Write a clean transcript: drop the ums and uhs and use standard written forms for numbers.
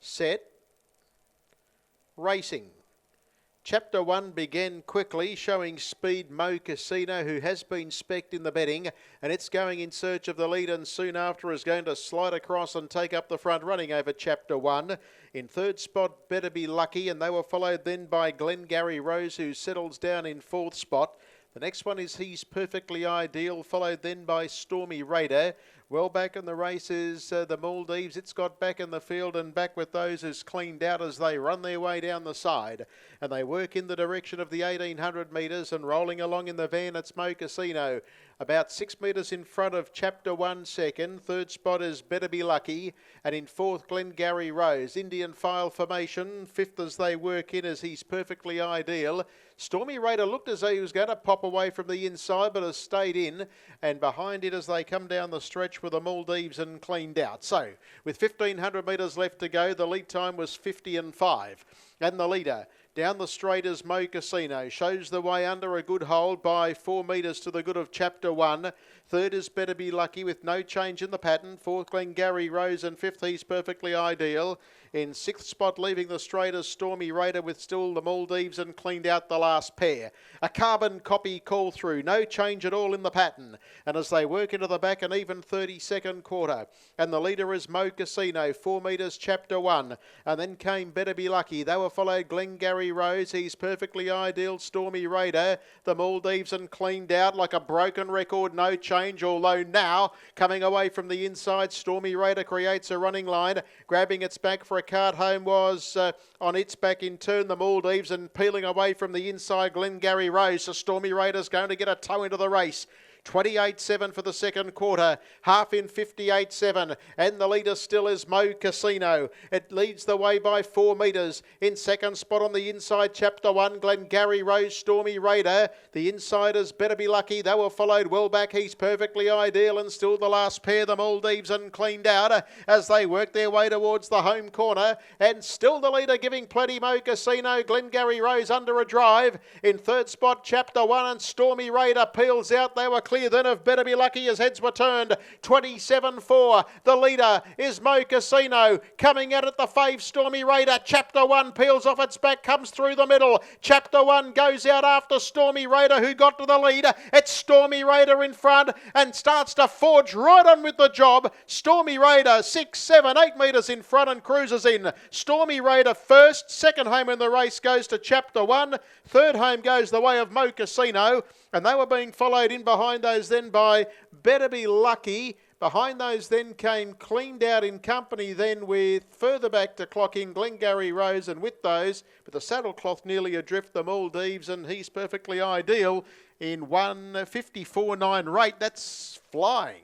set, racing. Chapter 1 began quickly, showing speed 𝐂𝐤𝐧𝐚𝐧𝐭, who has been specced in the betting, and it's going in search of the lead, and soon after is going to slide across and take up the front, running over Chapter 1. In third spot, Better Be Lucky, and they were followed then by Glengarry Rose, who settles down in fourth spot. The next one is He's Perfectly Ideal, followed then by Stormy Raider. Well back in the race is the Maldives. It's got back in the field, and back with those is Cleaned Out as they run their way down the side. And they work in the direction of the 1800 metres, and rolling along in the van, it's 𝐂𝐤𝐧𝐚𝐧𝐭. About 6 metres in front of Chapter 1 second. Third spot is Better Be Lucky. And in fourth, Glengarry Rose. Indian File Formation. Fifth as they work in as He's Perfectly Ideal. Stormy Raider looked as though he was going to pop away from the inside, but has stayed in. And behind it as they come down the stretch with the Maldives and Cleaned Out. So, with 1,500 metres left to go, the lead time was 50:05. And the leader down the straight is 𝐂𝐤𝐧𝐚𝐧𝐭. Shows the way under a good hold by 4 metres to the good of Chapter 1. Third is Better Be Lucky with no change in the pattern. Fourth, Glengarry Rose, and fifth, He's Perfectly Ideal. In sixth spot, leaving the straight is Stormy Raider, with still the Maldives and Cleaned Out the last pair. A carbon copy call through, no change at all in the pattern. And as they work into the back, an even 32nd quarter. And the leader is 𝐂𝐤𝐧𝐚𝐧𝐭, 4 metres Chapter 1. And then came Better Be Lucky. They were followed Glengarry Rose, He's Perfectly Ideal, Stormy Raider, the Maldives and Cleaned Out. Like a broken record, no change, although now coming away from the inside, Stormy Raider creates a running line. Grabbing its back for a cart home was on its back in turn the Maldives, and peeling away from the inside Glengarry Rose. So Stormy Raider's going to get a toe into the race. 28.7 for the second quarter, half in 58.7, and the leader still is 𝐂𝐤𝐧𝐚𝐧𝐭. It leads the way by 4 metres. In second spot on the inside, Chapter 1, Glengarry Rose, Stormy Raider. The insiders, Better Be Lucky. They were followed well back, He's Perfectly Ideal, and still the last pair, the Maldives and Cleaned Out, as they work their way towards the home corner. And still the leader giving plenty, 𝐂𝐤𝐧𝐚𝐧𝐭, Glengarry Rose under a drive. In third spot, Chapter 1, and Stormy Raider peels out. They were clear then of Better Be Lucky as heads were turned. 27.4. The leader is 𝐂𝐤𝐧𝐚𝐧𝐭. Coming out at the fave, Stormy Raider. Chapter 1 peels off its back, comes through the middle. Chapter 1 goes out after Stormy Raider, who got to the lead. It's Stormy Raider in front and starts to forge right on with the job. Stormy Raider 6, 7, 8 metres in front and cruises in. Stormy Raider first. Second home in the race goes to Chapter 1. Third home goes the way of 𝐂𝐤𝐧𝐚𝐧𝐭. And they were being followed in behind those then by Better Be Lucky. Behind those then came Cleaned Out in company then with further back to clock in Glengarry Rose, and with those, with the saddlecloth nearly adrift, the Maldives and He's Perfectly Ideal in 1:54.9 rate. That's flying.